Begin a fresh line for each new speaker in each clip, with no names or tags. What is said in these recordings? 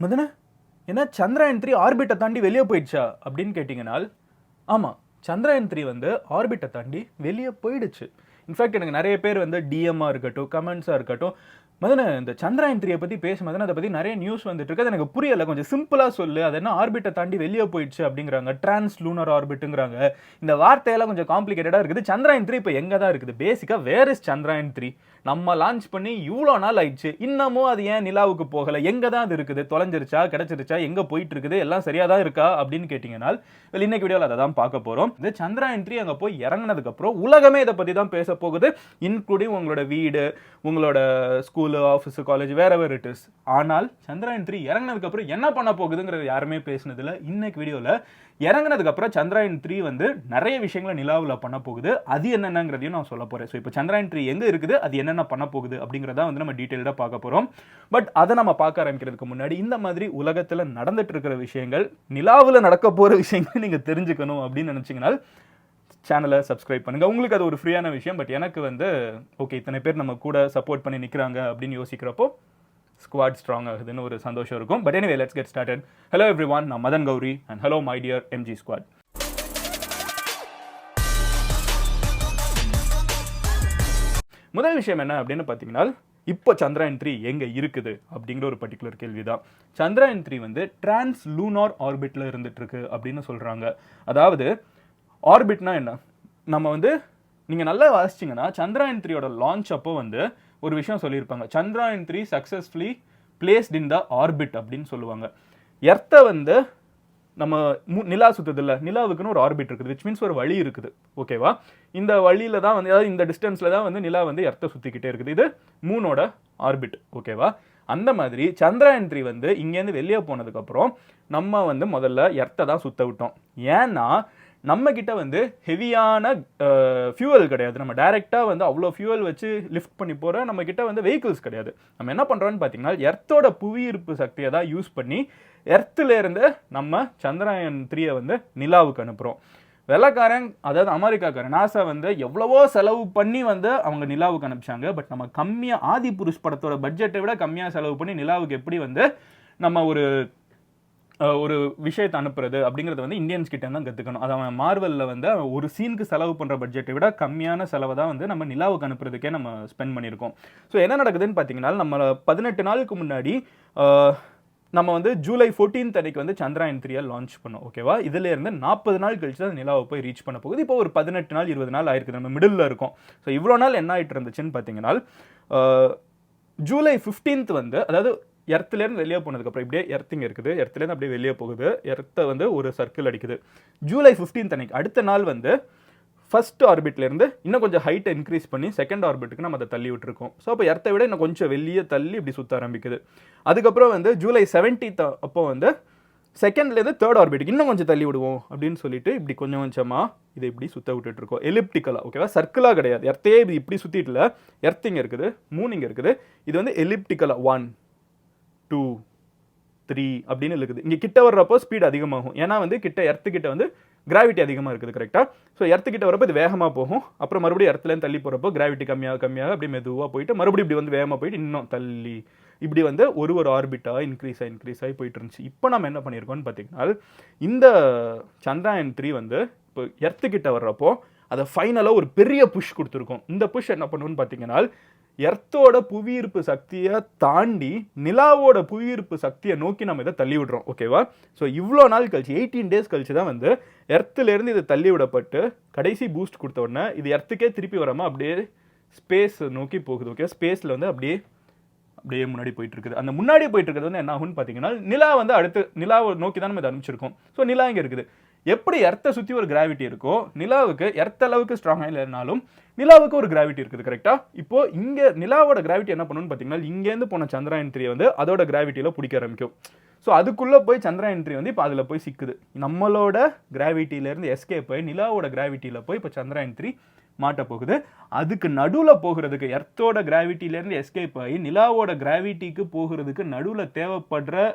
மதன ஏன்னா Chandrayaan 3 ஆர்பிட்டை தாண்டி வெளியே போயிடுச்சா அப்படின்னு கேட்டிங்கனால் ஆமாம், Chandrayaan 3 வந்து ஆர்பிட்டை தாண்டி வெளியே போயிடுச்சு. இன்ஃபேக்ட் எனக்கு நிறைய பேர் வந்து டிஎம்மாக இருக்கட்டும், கமெண்ட்ஸாக இருக்கட்டும், மதன இந்த Chandrayaan 3 பற்றி பேசும்போது அதை பற்றி நிறைய நியூஸ் வந்துட்டு இருக்கு, அது எனக்கு புரியலை, கொஞ்சம் சிம்பிளாக சொல்லு, அது என்ன ஆர்பிட்டை தாண்டி வெளியே போயிடுச்சு அப்படிங்கிறாங்க. டிரான்ஸ் லூனர் ஆர்பிட்டுங்கிறாங்க. இந்த வார்த்தையெல்லாம் கொஞ்சம் காம்ப்ளிகேட்டடாக இருக்குது. Chandrayaan 3 இப்போ எங்கே தான் இருக்குது? பேசிக்காக வேர் இஸ் Chandrayaan 3? நம்ம லான்ச் பண்ணி இவ்வளோ நாள் ஆயிடுச்சு, இன்னமும் அது ஏன் நிலாவுக்கு போகலை? எங்கே தான் அது இருக்குது? தொலைஞ்சிருச்சா, கிடைச்சிருச்சா, எங்கே போயிட்டு இருக்குது, எல்லாம் சரியாக தான் இருக்கா அப்படின்னு கேட்டிங்கனால் இன்னைக்கு வீடியோவில் அதை தான் பார்க்க போகிறோம். இந்த Chandrayaan 3 அங்கே போய் இறங்கினதுக்கப்புறம் உலகமே இதை பற்றி தான் பேச போகுது, இன்க்ளூடிங் உங்களோட வீடு, உங்களோட school, office, college, wherever it is. ஆனால் Chandrayaan 3 இறங்கினதுக்கப்புறம் என்ன பண்ண போகுதுங்கிறது யாருமே பேசினதில்லை. இன்னைக்கு வீடியோவில் இறங்கினதுக்கப்புறம் Chandrayaan 3 வந்து நிறைய விஷயங்களை நிலாவில் பண்ண போகுது, அது என்னென்னங்கிறதையும் நான் சொல்ல போகிறேன். ஸோ இப்போ Chandrayaan 3 எங்கே இருக்குது, அது என்னென்ன பண்ண போகுது அப்படிங்கிறத வந்து நம்ம டீட்டெயில்டாக பார்க்க போகிறோம். பட் அதை நம்ம பார்க்க ஆரம்பிக்கிறதுக்கு முன்னாடி இந்த மாதிரி உலகத்தில் நடந்துட்டு இருக்கிற விஷயங்கள், நிலாவில் நடக்க போகிற விஷயங்கள் நீங்கள் தெரிஞ்சுக்கணும் அப்படின்னு நினச்சிங்கன்னா சேனலை சப்ஸ்கிரைப் பண்ணுங்கள். உங்களுக்கு அது ஒரு ஃப்ரீயான விஷயம். பட் எனக்கு வந்து ஓகே, இத்தனை பேர் நம்ம கூட சப்போர்ட் பண்ணி நிற்கிறாங்க அப்படின்னு யோசிக்கிறப்போ ஸ்குவாட் ஸ்ட்ராங் ஆகுதுன்னு ஒரு சந்தோஷம் இருக்கும். But anyway, let's get started. Hello everyone, நான் Madan Gowri and hello my dear MG squad. முதல் விஷயம் என்ன அப்படின்னு பார்த்தீங்கன்னா, இப்போ Chandrayaan 3 எங்கே இருக்குது அப்படிங்கிற ஒரு பர்டிகுலர் கேள்வி தான். Chandrayaan 3 வந்து டிரான்ஸ் லூனார் ஆர்பிட்டில் இருந்துட்டு இருக்கு அப்படின்னு சொல்கிறாங்க. அதாவது ஆர்பிட்னா என்ன? நம்ம வந்து நீங்கள் நல்லா வாசிச்சிங்கன்னா Chandrayaan 3யோட லான்ச் அப்போ வந்து ஒரு விஷயம் சொல்லியிருப்பாங்க, Chandrayaan 3 சக்ஸஸ்ஃபுல்லி பிளேஸ்ட் இன் த ஆர்பிட் அப்படின்னு சொல்லுவாங்க. எர்த்தை வந்து நம்ம நிலா சுற்றுது இல்லை, நிலாவுக்குன்னு ஒரு ஆர்பிட் இருக்குது, விச் மீன்ஸ் ஒரு வழி இருக்குது. ஓகேவா? இந்த வழியில் தான் வந்து, அதாவது இந்த டிஸ்டன்ஸில் தான் வந்து நிலா வந்து எர்த்தை சுற்றிக்கிட்டே இருக்குது. இது மூனோட ஆர்பிட். ஓகேவா? அந்த மாதிரி Chandrayaan 3 வந்து இங்கேருந்து வெளியே போனதுக்கப்புறம் நம்ம வந்து முதல்ல எர்த்தை தான் சுற்ற விட்டோம். ஏன்னா நம்ம கிட்ட வந்து ஹெவியான ஃபியூவல் கிடையாது. நம்ம டைரெக்டாக வந்து அவ்வளோ ஃபியூவல் வச்சு லிஃப்ட் பண்ணி போகிற நம்ம கிட்ட வந்து வெஹிக்கிள்ஸ் கிடையாது. நம்ம என்ன பண்ணுறோன்னு பார்த்தீங்கன்னா, எர்த்தோட புவியீர்ப்பு சக்தியை தான் யூஸ் பண்ணி எர்த்துலேருந்து நம்ம Chandrayaan 3 வந்து நிலாவுக்கு அனுப்புகிறோம். வெள்ளக்காரன், அதாவது அமெரிக்காக்காரன் நாசா வந்து எவ்வளவோ செலவு பண்ணி வந்து அவங்க நிலாவுக்கு அனுப்பிச்சாங்க. பட் நம்ம கம்மியாக, ஆதி புருஷ் படத்தோட பட்ஜெட்டை விட கம்மியாக செலவு பண்ணி நிலாவுக்கு எப்படி வந்து நம்ம ஒரு விஷயத்தை அனுப்புறது அப்படிங்கிறது வந்து இந்தியன்ஸ் கிட்ட தான் கற்றுக்கணும். அது அவன் மார்வலில் வந்து ஒரு சீனுக்கு செலவு பண்ணுற பட்ஜெட்டை விட கம்மியான செலவை தான் வந்து நம்ம நிலாவுக்கு அனுப்புறதுக்கே நம்ம ஸ்பெண்ட் பண்ணியிருக்கோம். ஸோ என்ன நடக்குதுன்னு பார்த்தீங்கன்னா, நம்ம 18 நாளுக்கு முன்னாடி நம்ம வந்து ஜூலை 14 அன்னைக்கு வந்து Chandrayaan 3 லான்ச் பண்ணோம். ஓகேவா? இதுல இருந்து 40 நாள் கழிச்சு தான் நிலாவை போய் ரீச் பண்ண போகுது. இப்போ ஒரு 18 நாள் 20 நாள் ஆயிருக்குது, நம்ம மிடில் இருக்கோம். ஸோ இவ்வளோ நாள் என்ன ஆகிட்டு இருந்துச்சுன்னு பார்த்தீங்கன்னா, ஜூலை 15 வந்து, அதாவது எர்த்துலேருந்து வெளியே போனதுக்கப்புறம் இப்படியே எர்த்திங் இருக்குது, எர்த்துலேருந்து அப்படியே வெளியே போகுது, எர்த்தை வந்து ஒரு சர்க்கிள் அடிக்குது. ஜூலை 15 அன்னைக்கு அடுத்த நாள் வந்து ஃபர்ஸ்ட் ஆர்பிட்லேருந்து இன்னும் கொஞ்சம் ஹைட்டை இன்க்ரீஸ் பண்ணி செகண்ட் ஆர்பிட்டுக்கு நம்ம அதை தள்ளி விட்டுருக்கோம். ஸோ அப்போ எர்த்தை விட இன்னும் கொஞ்சம் வெளியே தள்ளி இப்படி சுற்ற ஆரம்பிக்குது. அதுக்கப்புறம் வந்து ஜூலை 17 அப்போ வந்து செகண்ட்லேருந்து தேர்ட் ஆர்பிட்டுக்கு இன்னும் கொஞ்சம் தள்ளி விடுவோம் அப்படின்னு சொல்லிட்டு இப்படி கொஞ்சம் கொஞ்சமாக இதை இப்படி சுற்ற விட்டுட்டு இருக்கோம். எலிப்டிக்கலாக. ஓகேவா? சர்க்கிளாக கிடையாது. எர்த்தையே இது இப்படி சுற்றிட்டுல, எர்த்திங் இருக்குது, மூனிங் இருக்குது, இது வந்து எலிப்டிக்கலாக 1 2 3 அப்படின்னு இருக்குது. இங்கே கிட்ட வர்றப்போ ஸ்பீட் அதிகமாகும். ஏன்னா வந்து எர்த்துக்கிட்ட வந்து கிராவிட்டி அதிகமாக இருக்குது. கரெக்டாக? ஸோ எர்த்துக்கிட்ட வரப்போ இது வேகமாக போகும். அப்புறம் மறுபடியும் எர்த்துலேருந்து தள்ளி போகிறப்போ கிராவிட்டி கம்மியாக அப்படி மெதுவாக போயிட்டு மறுபடியும் இப்படி வந்து வேகமாக போயிட்டு இன்னும் தள்ளி இப்படி வந்து ஒரு ஆர்பிட்டாக இன்க்ரீஸ் ஆகி போயிட்டு இருந்துச்சு. இப்போ நம்ம என்ன பண்ணியிருக்கோம்னு பார்த்தீங்கன்னா, இந்த Chandrayaan 3 வந்து இப்போ எர்த்துக்கிட்ட வர்றப்போ அதை ஃபைனலாக ஒரு பெரிய புஷ் கொடுத்துருக்கோம். இந்த புஷ் என்ன பண்ணுவோன்னு பார்த்தீங்கன்னா, எர்த்தோட புவியீர்ப்பு சக்தியை தாண்டி நிலாவோட புவியீர்ப்பு சக்தியை நோக்கி நம்ம இதை தள்ளி விடுறோம். ஓகேவா? ஸோ இவ்வளோ நாள் கழிச்சு 18 டேஸ் கழிச்சு தான் வந்து எர்த்துலேருந்து இது தள்ளி விடப்பட்டு கடைசி பூஸ்ட் கொடுத்த உடனே இது எர்த்துக்கே திருப்பி வராமல் அப்படியே ஸ்பேஸ் நோக்கி போகுது. ஓகே? ஸ்பேஸில் வந்து அப்படியே முன்னாடி போயிட்டு இருக்குது. அந்த முன்னாடி போயிட்டு இருக்கிறது வந்து என்ன ஆகும்னு பார்த்தீங்கன்னா, நிலா வந்து அடுத்து நிலாவை நோக்கி தான் நம்ம இதை அனுப்பிச்சிருக்கோம். ஸோ நிலா இங்கே இருக்குது. எப்படி எர்த்தை சுற்றி ஒரு கிராவிட்டி இருக்கோ, நிலாவுக்கு எர்த்த அளவுக்கு ஸ்ட்ராங்காக இல்லைனாலும் நிலாவுக்கு ஒரு கிராவிட்டி இருக்குது. கரெக்டாக? இப்போ இங்கே நிலாவோட கிராவிட்டி என்ன பண்ணணும்னு பார்த்தீங்கன்னா, இங்கேருந்து போன Chandrayaan 3 வந்து அதோட கிராவிட்டியில் பிடிக்க ஆரம்பிக்கும். ஸோ அதுக்குள்ளே போய் Chandrayaan 3 வந்து இப்போ அதில் போய் சிக்குது. நம்மளோட கிராவிட்டியிலேருந்து எஸ்கேப் ஆகி நிலாவோட கிராவிட்டியில் போய் இப்போ Chandrayaan 3 மாட்ட போகுது. அதுக்கு நடுவில் போகிறதுக்கு, எர்த்தோட கிராவிட்டியிலேருந்து எஸ்கேப் ஆகி நிலாவோட கிராவிட்டிக்கு போகிறதுக்கு நடுவில் தேவைப்படுற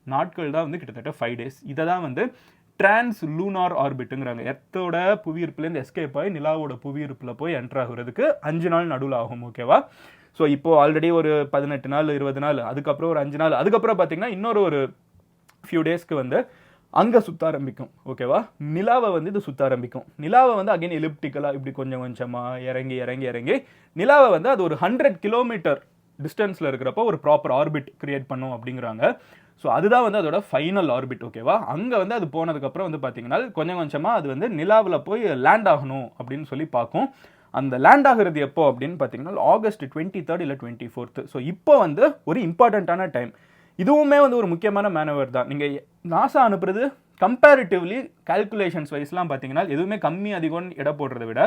நாட்கள் தான் வந்து கிட்டத்தட்ட 5 டேஸ். இதை தான் வந்து டிரான்ஸ் லூனார் ஆர்பிட்டுங்கிறாங்க. எர்த்தோட புவியீர்ப்புலேருந்து எஸ்கேப் ஆகி நிலாவோட புவியீர்ப்பில் போய் என்டர் ஆகுறதுக்கு 5 நாள் நடுவில் ஆகும். ஓகேவா? ஸோ இப்போ ஆல்ரெடி ஒரு 18 நாள் 20 நாள், அதுக்கப்புறம் ஒரு 5 நாள், அதுக்கப்புறம் பார்த்தீங்கன்னா இன்னொரு ஒரு ஃபியூ டேஸ்க்கு வந்து அங்கே சுற்ற ஆரம்பிக்கும். ஓகேவா, நிலாவை வந்து இது சுற்ற ஆரம்பிக்கும். நிலாவை வந்து அகைன் எலிப்டிக்கலாக இப்படி கொஞ்சம் கொஞ்சமாக இறங்கி இறங்கி இறங்கி நிலாவை வந்து அது ஒரு 100 கிலோமீட்டர் டிஸ்டன்ஸில் இருக்கிறப்போ ஒரு ப்ராப்பர் ஆர்பிட் கிரியேட் பண்ணும் அப்படிங்கிறாங்க. ஸோ அதுதான் வந்து அதோட ஃபைனல் ஆர்பிட். ஓகேவா, அங்கே வந்து அது போனதுக்கப்புறம் வந்து பார்த்தீங்கன்னா கொஞ்சம் கொஞ்சமாக அது வந்து நிலாவில் போய் லேண்ட் ஆகணும் அப்படின்னு சொல்லி பார்க்கும். அந்த லேண்ட் ஆகிறது எப்போ அப்படின்னு பார்த்தீங்கன்னா ஆகஸ்ட் 23 இல்லை 24. ஸோ இப்போ வந்து ஒரு இம்பார்ட்டண்ட்டான டைம். இதுவுமே வந்து ஒரு முக்கியமான மேனவர் தான். நீங்கள் நாசா அனுப்புறது கம்பேரிட்டிவ்லி கால்குலேஷன்ஸ் வைஸ்லாம் பார்த்தீங்கன்னா எதுவுமே கம்மி அதிகம்னு எடை போடுறத விட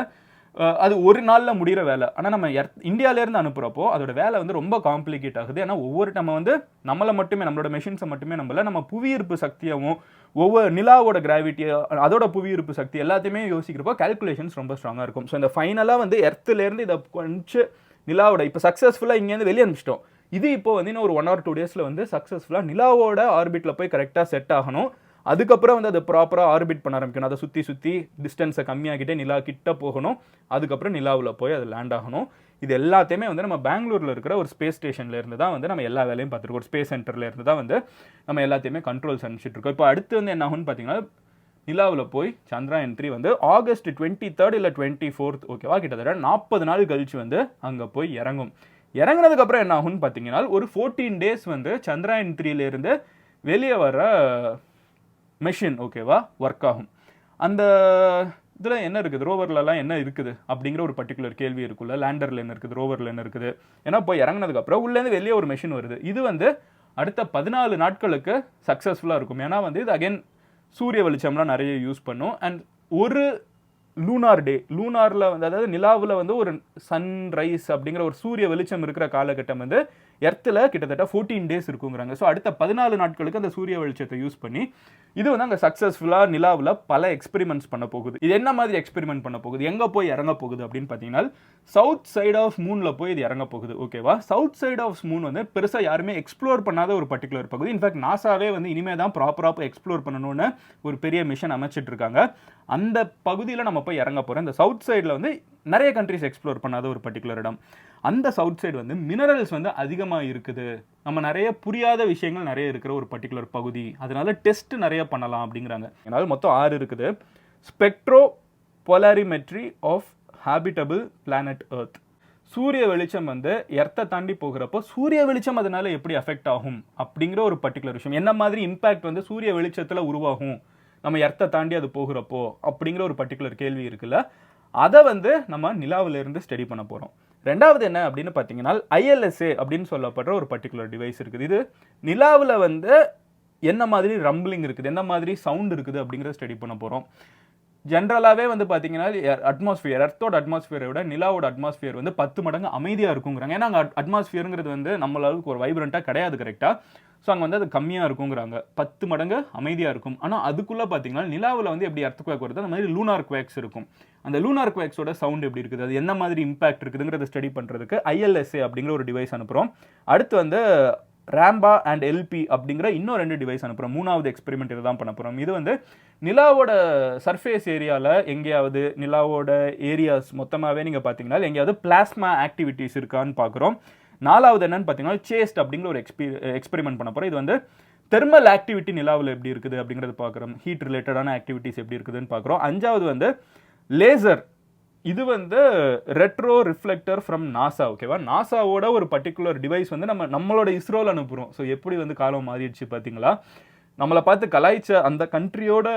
அது ஒரு நாளில் முடிகிற வேலை. ஆனால் நம்ம இந்தியாவிலேருந்து அனுப்புகிறப்போ அதோட வேலை வந்து ரொம்ப காம்ப்ளிகேட் ஆகுது. ஏன்னா நம்ம வந்து நம்மளை மட்டுமே நம்மளோட மெஷின்ஸை மட்டுமே நம்மள நம்ம புவியீர்ப்பு சக்தியாகவும் ஒவ்வொரு நிலாவோட கிராவிட்டியை அதோட புவியீர்ப்பு சக்தி எல்லாத்தையுமே யோசிக்கிறப்போ கால்குலேஷன்ஸ் ரொம்ப ஸ்ட்ராங்காக இருக்கும். ஸோ இந்த ஃபைனலாக வந்து எர்த்துலேருந்து இதை கொஞ்சம் நிலாவோட இப்போ சக்ஸஸ்ஃபுல்லாக இங்கேருந்து வெளியே அனுப்பிச்சிட்டோம். இது இப்போ வந்து இன்னும் ஒரு 1 or 2 டேஸில் வந்து சக்ஸஸ்ஃபுல்லாக நிலாவோட ஆர்பிட்டில் போய் கரெக்டாக செட் ஆகணும். அதுக்கப்புறம் வந்து அதை ப்ராப்பராக ஆர்பிட் பண்ண ஆரம்பிக்கணும். அதை சுற்றி டிஸ்டன்ஸை கம்மியாகிட்டே நிலா கிட்ட போகணும். அதுக்கப்புறம் நிலாவில் போய் அது லேண்ட் ஆகணும். இது எல்லாத்தையுமே வந்து நம்ம பெங்களூரில் இருக்கிற ஒரு ஸ்பேஸ் ஸ்டேஷன்ல இருந்து தான் வந்து நம்ம எல்லா வேலையும் பார்த்துருக்கோம். ஒரு ஸ்பேஸ் சென்டர்ல இருந்து தான் வந்து நம்ம எல்லாத்தையுமே கண்ட்ரோல்ஸ் அனுப்பிச்சிட்டு இருக்கோம். இப்போ அடுத்து வந்து என்ன ஆகும்னு பார்த்தீங்கன்னா நிலாவில் போய் சந்திராயன் 3 வந்து ஆகஸ்ட் 23 இல்லை 24, ஓகேவா, கிட்டத்தட்ட 40 நாள் கழிச்சு வந்து அங்கே போய் இறங்கும். இறங்கினதுக்கப்புறம் என்ன ஆகும்னு பார்த்தீங்கன்னா ஒரு 14 டேஸ் வந்து சந்திராயன் 3லேருந்து வெளியே வர மெஷின், ஓகேவா, ஒர்க் ஆகும். அந்த இதில் என்ன இருக்குது, ரோவர்லலாம் என்ன இருக்குது அப்படிங்கிற ஒரு பர்டிகுலர் கேள்வி இருக்குல்ல. லேண்டரில் என்ன இருக்குது, ரோவரில் என்ன இருக்குது, ஏன்னா போய் இறங்கினதுக்கப்புறம் உள்ளேருந்து வெளியே ஒரு மெஷின் வருது. இது வந்து அடுத்த 14 நாட்களுக்கு சக்ஸஸ்ஃபுல்லாக இருக்கும். ஏன்னா வந்து இது அகைன் சூரிய வெளிச்சம்லாம் நிறைய யூஸ் பண்ணும். அண்ட் ஒரு லூனார் டே, லூனாரில் வந்து அதாவது நிலாவில் வந்து ஒரு சன்ரைஸ் அப்படிங்கிற ஒரு சூரிய வெளிச்சம் இருக்கிற காலகட்டம் வந்து எர்த்தில் கிட்டத்தட்ட 14 டேஸ் இருக்குங்கிறாங்க. ஸோ அடுத்த 14 நாட்களுக்கு அந்த சூரிய வெளிச்சத்தை யூஸ் பண்ணி இது வந்து அங்கே சக்ஸஸ்ஃபுல்லாக நிலாவில் பல எக்ஸ்பெரிமெண்ட்ஸ் பண்ண போகுது. இது என்ன மாதிரி எக்ஸ்பெரிமெண்ட் பண்ண போகுது, எங்கே போய் இறங்க போகுது அப்படின்னு பார்த்தீங்கன்னா சவுத் சைட் ஆஃப் மூனில் போய் இது இறங்க போகுது. ஓகேவா, சவுத் சைட் ஆஃப் மூன் வந்து பெருசாக யாருமே எக்ஸ்ப்ளோர் பண்ணாத ஒரு பர்டிகுலர் பகுதி. இன்ஃபேக்ட் நாசாவே வந்து இனிமேல் தான் ப்ராப்பராக எக்ஸ்ப்ளோர் பண்ணணும்னு ஒரு பெரிய மிஷன் அமைச்சிட்டு இருக்காங்க. அந்த பகுதியில் நம்ம போய் இறங்க போகிறோம். இந்த சவுத் சைடில் வந்து நிறைய கண்ட்ரிஸ் எக்ஸ்ப்ளோர் பண்ணாத ஒரு பர்டிகுலர் இடம். அந்த சவுத் சைடு வந்து மினரல்ஸ் வந்து அதிகமாக இருக்குது, நம்ம நிறைய புரியாத விஷயங்கள் நிறைய இருக்கிற ஒரு பர்டிகுலர் பகுதி, அதனால டெஸ்ட் நிறைய பண்ணலாம் அப்படிங்கிறாங்க. அதனால மொத்தம் 6 இருக்குது. Spectropolarimetry of habitable planet Earth. சூரிய வெளிச்சம் வந்து எர்த்தை தாண்டி போகிறப்போ சூரிய வெளிச்சம் அதனால எப்படி அஃபெக்ட் ஆகும் அப்படிங்கிற ஒரு பர்டிகுலர் விஷயம், என்ன மாதிரி இம்பாக்ட் வந்து சூரிய வெளிச்சத்தில் உருவாகும் நம்ம எர்த்தை தாண்டி அது போகிறப்போ அப்படிங்கிற ஒரு பர்டிகுலர் கேள்வி இருக்குல்ல. அதை வந்து நம்ம நிலாவிலிருந்து ஸ்டடி பண்ண போகிறோம். ரெண்டாவது என்ன அப்படின்னு பார்த்தீங்கன்னா ILSA அப்படின்னு சொல்லப்படுற ஒரு பர்டிகுலர் டிவைஸ் இருக்குது. இது நிலாவில் வந்து என்ன மாதிரி ரம்பிளிங் இருக்குது, என்ன மாதிரி சவுண்ட் இருக்குது அப்படிங்கிறத ஸ்டடி பண்ண போகிறோம். ஜென்ரலாகவே வந்து பார்த்தீங்கன்னா அட்மாஸ்பியர், எர்த்தோட அட்மாஸ்பியரை விட நிலாவோட அட்மாஸ்பியர் வந்து 10 மடங்கு அமைதியாக இருக்குங்கிறாங்க. ஏன்னா அங்கே அட்மாஸ்பியருங்கிறது வந்து நம்மளுக்கு ஒரு வைப்ரண்ட்டாக கிடையாது கரெக்டாக. ஸோ அங்கே வந்து அது கம்மியாக இருக்குங்கிறாங்க, 10 மடங்கு அமைதியாக இருக்கும். ஆனால் அதுக்குள்ளே பார்த்தீங்கன்னா நிலாவில் வந்து எப்படி எர்த் குவேக் வருது அந்த மாதிரி லூனார் குவேக்ஸ் இருக்கும். அந்த லூனார் குவேக்ஸோட சவுண்ட் எப்படி இருக்குது, அது என்ன மாதிரி இம்பாக்ட் இருக்குதுங்கிறத ஸ்டடி பண்ணுறதுக்கு ILSA அப்படிங்கிற ஒரு டிவைஸ் அனுப்புகிறோம். அடுத்து வந்து ராம்பா அண்ட் LP அப்படிங்கிற இன்னும் 2 டிவைஸ் அனுப்புகிறோம். 3வது எக்ஸ்பெரிமெண்ட் இதை தான் பண்ண போகிறோம். இது வந்து நிலாவோட சர்ஃபேஸ் ஏரியாவில் எங்கேயாவது நிலாவோட ஏரியாஸ் மொத்தமாகவே நீங்கள் பார்த்தீங்கன்னா எங்கேயாவது பிளாஸ்மா ஆக்டிவிட்டிஸ் இருக்கான்னு பார்க்குறோம். 4வது என்னன்னு பார்த்தீங்கன்னா சேஸ்ட் அப்படிங்கிற ஒரு எக்ஸ்பெரிமெண்ட் பண்ண போகிறோம். இது வந்து தெர்மல் ஆக்டிவிட்டி நிலாவில் எப்படி இருக்குது அப்படிங்கிறது பார்க்குறோம். ஹீட் ரிலேட்டடான ஆக்டிவிட்டிஸ் எப்படி இருக்குதுன்னு பார்க்குறோம். 5வது வந்து லேசர். இது வந்து ரெட்ரோ ரிஃப்ளெக்டர் ஃப்ரம் நாசா. ஓகேவா, நாசாவோட ஒரு பர்டிகுலர் டிவைஸ் வந்து நம்மளோட இஸ்ரோவில் அனுப்புகிறோம். ஸோ எப்படி வந்து காலம் மாறிடுச்சு பார்த்தீங்களா. நம்மளை பார்த்து கலாய்ச்ச அந்த கண்ட்ரியோட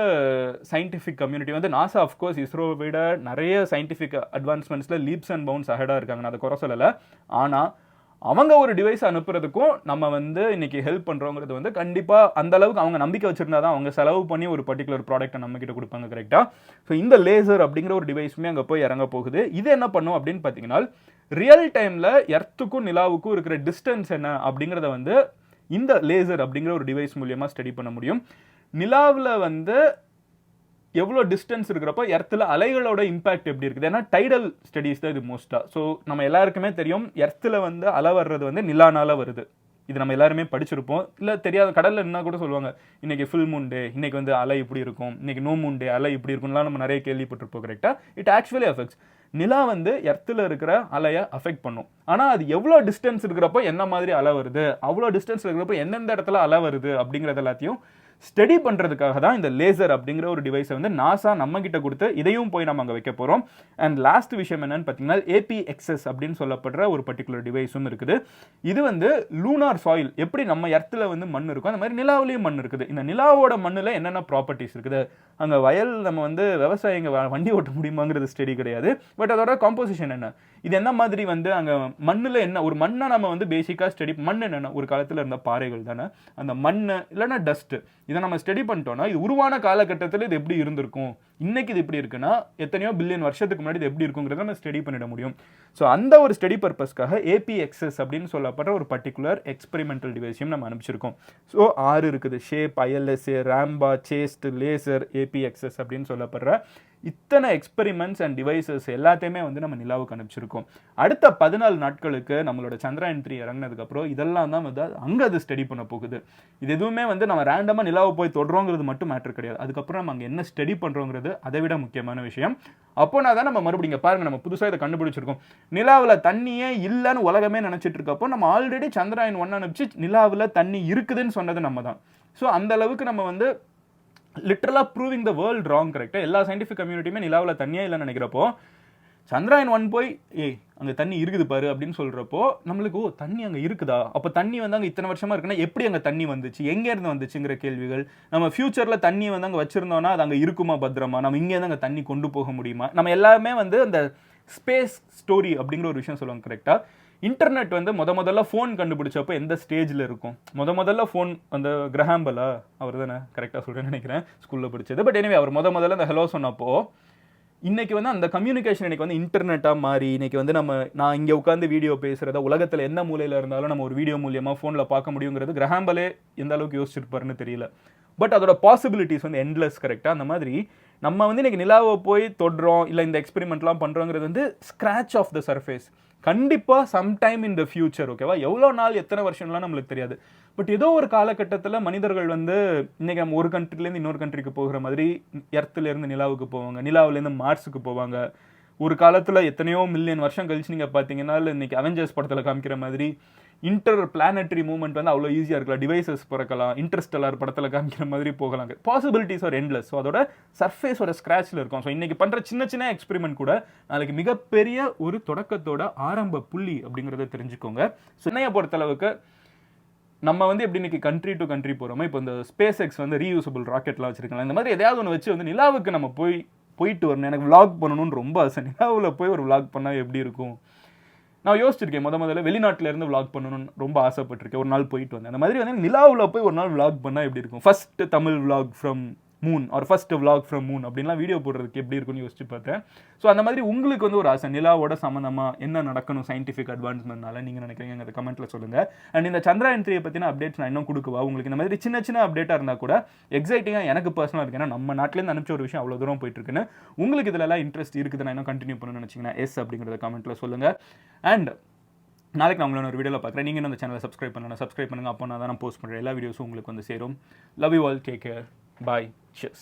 சயின்டிஃபிக் கம்யூனிட்டி வந்து நாசா அஃப்கோர்ஸ் இஸ்ரோவை விட நிறைய சயின்டிஃபிக் அட்வான்ஸ்மெண்ட்ஸில் லீப்ஸ் அண்ட் பவுண்ட்ஸ் அஹெடாக இருக்காங்க, நான் அதை குறை சொல்லலை. ஆனால் அவங்க ஒரு டிவைஸ் அனுப்புறதுக்கும் நம்ம வந்து இன்னைக்கு ஹெல்ப் பண்ணுறோங்கிறது வந்து கண்டிப்பாக அந்த அளவுக்கு அவங்க நம்பிக்கை வச்சிருந்தா தான் அவங்க செலவு பண்ணி ஒரு பர்டிகுலர் ப்ராடக்ட்டை நம்ம கிட்ட கொடுப்பாங்க கரெக்டாக. ஸோ இந்த லேசர் அப்படிங்கிற ஒரு டிவைஸுமே அங்கே போய் இறங்க போகுது. இது என்ன பண்ணும் அப்படின்னு பார்த்தீங்கன்னா ரியல் டைமில் எர்த்துக்கும் நிலாவுக்கும் இருக்கிற டிஸ்டன்ஸ் என்ன அப்படிங்கிறத வந்து இந்த லேசர் அப்படிங்கிற ஒரு டிவைஸ் மூலியமாக ஸ்டடி பண்ண முடியும். நிலாவில் வந்து எவ்வளோ டிஸ்டன்ஸ் இருக்கிறப்போ எர்த்தில் அலைகளோட இம்பாக்ட் எப்படி இருக்குது, ஏன்னா டைடல் ஸ்டடீஸ் தான் இது மோஸ்ட்டாக. ஸோ நம்ம எல்லாருக்குமே தெரியும் எர்த்தில் வந்து அலை வர்றது வந்து நிலானால வருது. இது நம்ம எல்லாருமே படிச்சிருப்போம், இல்லை தெரியாத கடலில் என்ன கூட சொல்லுவாங்க இன்னைக்கு ஃபுல் மூன் டே, இன்னைக்கு வந்து அலை இப்படி இருக்கும், இன்னைக்கு நோ மூன் டே அலை இப்படி இருக்கும்லாம் நம்ம நிறைய கேள்விப்பட்டிருப்போம் கரெக்டாக. இட் ஆக்சுவலி அஃபெக்ட்ஸ் நிலா வந்து எர்த்தில் இருக்கிற அலையை அஃபெக்ட் பண்ணும். ஆனால் அது எவ்வளோ டிஸ்டன்ஸ் இருக்கிறப்போ என்ன மாதிரி அலை வருது, அவ்வளோ டிஸ்டன்ஸ் இருக்கிறப்போ எந்தெந்த இடத்துல அலை வருது அப்படிங்கிறது எல்லாத்தையும் ஸ்டடி பண்ணுறதுக்காக தான் இந்த லேசர் அப்படிங்கிற ஒரு டிவைஸை வந்து நாசா நம்ம கிட்ட கொடுத்து இதையும் போய் நம்ம அங்கே வைக்க போகிறோம். அண்ட் லாஸ்ட் விஷயம் என்னன்னு பார்த்தீங்கன்னா ஏபிஎக்ஸ்எஸ் அப்படின்னு சொல்லப்படுற ஒரு பர்டிகுலர் டிவைஸும் இருக்குது. இது வந்து லூனார் சாயில் எப்படி நம்ம எர்த்தில் வந்து மண் இருக்கும் அந்த மாதிரி நிலாவிலையும் மண் இருக்குது. இந்த நிலாவோட மண்ணில் என்னென்ன ப்ராப்பர்ட்டிஸ் இருக்குது, அங்கே வயல் நம்ம வந்து விவசாயிங்க வண்டி ஓட்ட முடியுமாங்கிறது ஸ்டடி கிடையாது. பட் அதோட காம்போசிஷன் என்ன, இது என்ன மாதிரி வந்து அங்கே மண்ணில் என்ன ஒரு மண்ணை நம்ம வந்து பேசிக்காக ஸ்டடி மண் என்னென்ன ஒரு காலத்தில் இருந்த பாறைகள் தானே, அந்த மண் இல்லைன்னா டஸ்ட்டு இதை நம்ம ஸ்டடி பண்ணிட்டோம்னா இது உருவான காலகட்டத்தில் இது எப்படி இருந்திருக்கும், இன்னைக்கு இது எப்படி இருக்குன்னா எத்தனையோ பில்லியன் வருஷத்துக்கு முன்னாடி இது எப்படி இருக்குங்கிறத நம்ம ஸ்டடி பண்ணிட முடியும். ஸோ அந்த ஒரு ஸ்டடி பர்பஸ்க்காக ஏபிஎக்ஸ்எஸ் அப்படின்னு சொல்லப்படுற ஒரு பர்டிகுலர் எக்ஸ்பெரிமெண்டல் டிவைஸையும் நம்ம அனுப்பிச்சிருக்கோம். ஸோ 6 இருக்குது: ஷேப், ஐஎல்எஸ்ஏ, ராம்பா, சேஸ்ட், லேசர், ஏபிஎக்ஸ்எஸ் அப்படின்னு சொல்லப்படுற இத்தனை எக்ஸ்பெரிமெண்ட்ஸ் அண்ட் டிவைசஸ் எல்லாத்தையுமே வந்து நம்ம நிலாவுக்கு அனுப்பிச்சிருக்கோம். அடுத்த 14 நாட்களுக்கு நம்மளோட சந்திராயன் 3 இறங்கினதுக்கப்புறம் இதெல்லாம் தான் வந்து அங்கே அது ஸ்டடி பண்ண போகுது. இது எதுவுமே வந்து நம்ம ரேண்டமாக நிலாவை போய் தொடுறோங்கிறது மட்டும் மேட்டர் கிடையாது. அதுக்கப்புறம் நம்ம அங்கே என்ன ஸ்டடி பண்ணுறோங்கிறது அதை விட முக்கியமான விஷயம். அப்போனா தான் நம்ம மறுபடியும் பாருங்க, நம்ம புதுசாக இதை கண்டுபிடிச்சிருக்கோம். நிலாவில் தண்ணியே இல்லைன்னு உலகமே நினச்சிட்டு இருக்கப்போ நம்ம ஆல்ரெடி சந்திராயன் 1 அனுப்பிச்சு நிலாவில் தண்ணி இருக்குதுன்னு சொன்னது நம்ம தான். ஸோ அந்த அளவுக்கு நம்ம வந்து லிட்டரலாக ப்ரூவிங் த வேர்ல்ட் ராங். கரெக்டாக எல்லா சயின்டிஃபிக் கம்யூனிட்டியுமே நிலாவில் தண்ணியே இல்லைன்னு நினைக்கிறப்போ சந்திராயன் 1 போய் அங்கே தண்ணி இருக்குது பாரு அப்படின்னு சொல்கிறப்போ நம்மளுக்கு தண்ணி அங்கே இருக்குதா, அப்போ தண்ணி வந்து அங்கே இத்தனை வருஷமாக இருக்குன்னா எப்படி அங்கே தண்ணி வந்துச்சு, எங்கேருந்து வந்துச்சுங்கிற கேள்விகள். நம்ம ஃபியூச்சரில் தண்ணி வந்து அங்கே வச்சுருந்தோன்னா அது அங்கே இருக்குமா பத்திரமா, நம்ம இங்கேருந்து அங்கே தண்ணி கொண்டு போக முடியுமா, நம்ம எல்லாமே வந்து அந்த ஸ்பேஸ் ஸ்டோரி அப்படிங்கிற ஒரு விஷயம் சொல்லுவாங்க. கரெக்டாக இன்டர்நெட் வந்து முதல்ல ஃபோன் கண்டுபிடிச்சப்போ எந்த ஸ்டேஜில் இருக்கும், முதல்ல ஃபோன் அந்த கிரஹாம்பலா அவர் தானே கரெக்டாக சொல்கிறேன்னு நினைக்கிறேன், ஸ்கூலில் படித்தது. பட் எனிவே அவர் முதல்ல அந்த ஹலோ சொன்னப்போ இன்னைக்கு வந்து அந்த கம்யூனிகேஷன் இன்னைக்கு வந்து இன்டர்நெட்டாக மாறி இன்னைக்கு வந்து நான் இங்கே உட்காந்து வீடியோ பேசுகிறத உலகத்தில் எந்த மூலையில் இருந்தாலும் நம்ம ஒரு வீடியோ மூலியமாக ஃபோனில் பார்க்க முடியுங்கிறது கிரஹாம்பலே எந்த அளவுக்கு யோசிச்சிருப்பாருன்னு தெரியல. பட் அதோட பாசிபிலிட்டிஸ் வந்து எண்ட்லெஸ். கரெக்டாக அந்த மாதிரி நம்ம வந்து இன்னைக்கு நிலாவை போய் தொடுறோம் இல்லை இந்த எக்ஸ்பெரிமெண்ட்லாம் பண்ணுறோங்கிறது வந்து ஸ்க்ராச் ஆஃப் த சர்ஃபேஸ். கண்டிப்பாக சம்டைம் இன் த ஃபியூச்சர், ஓகேவா, எவ்வளோ நாள் எத்தனை வருஷம்லாம் நம்மளுக்கு தெரியாது. பட் ஏதோ ஒரு காலகட்டத்தில் மனிதர்கள் வந்து இன்றைக்கி நம்ம ஒரு கண்ட்ரிலேருந்து இன்னொரு கண்ட்ரிக்கு போகிற மாதிரி எர்த்துலேருந்து நிலாவுக்கு போவாங்க, நிலாவிலேருந்து மார்ஸுக்கு போவாங்க. ஒரு காலத்தில் எத்தனையோ மில்லியன் வருஷம் கழிச்சு நீங்கள் பார்த்தீங்கன்னா இன்னைக்கு அவெஞ்சர்ஸ் படத்தில் காமிக்கிற மாதிரி இன்டர் பிளானட்டரி மூவ்மெண்ட் வந்து அவ்வளோ ஈஸியாக இருக்கலாம், டிவைசஸ் பிறக்கலாம், இன்டர்ஸ்டெல்லார் படத்தில் காமிக்கிற மாதிரி போகலாம். Possibilities R endless. ஸோ அதோட சர்ஃபேஸோட ஸ்க்ராட்சில் இருக்கும். ஸோ இன்றைக்கி பண்ணுற சின்ன எக்ஸ்பெரிமெண்ட் கூட நாளைக்கு மிகப்பெரிய ஒரு தொடக்கத்தோட ஆரம்ப புள்ளி அப்படிங்கிறத தெரிஞ்சுக்கோங்க. ஸோ என்னையை பொறுத்தளவுக்கு நம்ம வந்து எப்படி இன்னைக்கு கண்ட்ரி டு கண்ட்ரி போகிறோமோ, இப்போ இந்த ஸ்பேஸ் எக்ஸ் வந்து ரீயூசபிள் ராக்கெட்லாம் வச்சிருக்கலாம். இந்த மாதிரி எதையாவது ஒன்று வச்சு வந்து நிலாவுக்கு நம்ம போயிட்டு வரணும். எனக்கு விளாக் பண்ணணும்னு ரொம்ப ஆசை. நிலாவில் போய் ஒரு விளாக் பண்ணால் எப்படி இருக்கும் நான் யோசிச்சிருக்கேன். முதல்ல வெளிநாட்டில இருந்து விளாக் பண்ணணும்னு ரொம்ப ஆசைப்பட்டிருக்கேன். ஒரு நாள் போயிட்டு வந்தேன். அந்த மாதிரி வந்து நிலாவில் போய் ஒரு நாள் விளாக் பண்ணால் எப்படி இருக்கும், first Tamil vlog from moon or first vlog from moon அப்படின்லாம் வீடியோ போடுறதுக்கு எப்படி இருக்குன்னு யோசிச்சு பார்த்தேன். ஸோ அந்த மாதிரி உங்களுக்கு வந்து ஒரு ஆசை நிலாவோட சம்மந்தமாக என்ன நடக்கணும் சயின்டிஃபிக் அட்வான்ஸ்மெண்ட்னால நீங்கள் நினைக்கிறீங்க அந்த கமெண்ட்டில் சொல்லுங்கள். அண்ட் இந்த சந்திராயன் 3 பற்றின அப்டேட்ஸ் நான் இன்னும் கொடுக்குவா உங்களுக்கு இந்த மாதிரி சின்ன அப்டேட்டாக இருந்தால் கூட எக்ஸைட்டிங்காக எனக்கு பர்சனலாக இருக்கு. ஏன்னா நம்ம நாட்டிலேருந்து அனுப்பிச்ச ஒரு விஷயம் அவ்வளோ தூரம் போயிட்டு இருக்குன்னு உங்களுக்கு இதிலெல்லாம் இன்ட்ரெஸ்ட் இருக்குது, நான் இன்னும் கண்டினியூ பண்ணணும்னு நினச்சிங்கன்னா எஸ் அப்படிங்கிறத கமெண்ட்டில் சொல்லுங்கள். அண்ட் நாளைக்கு நான் உங்களை ஒரு வீடியோவில் பார்க்குறேன். நீங்கள் இந்த சேனலை சப்ஸ்கிரைப் பண்ணுங்கள். அப்போ நான் தான் போஸ்ட் பண்ணுறேன் எல்லா வீடியோஸும் உங்களுக்கு வந்து சேரும். Love you all, take care, bye, cheers.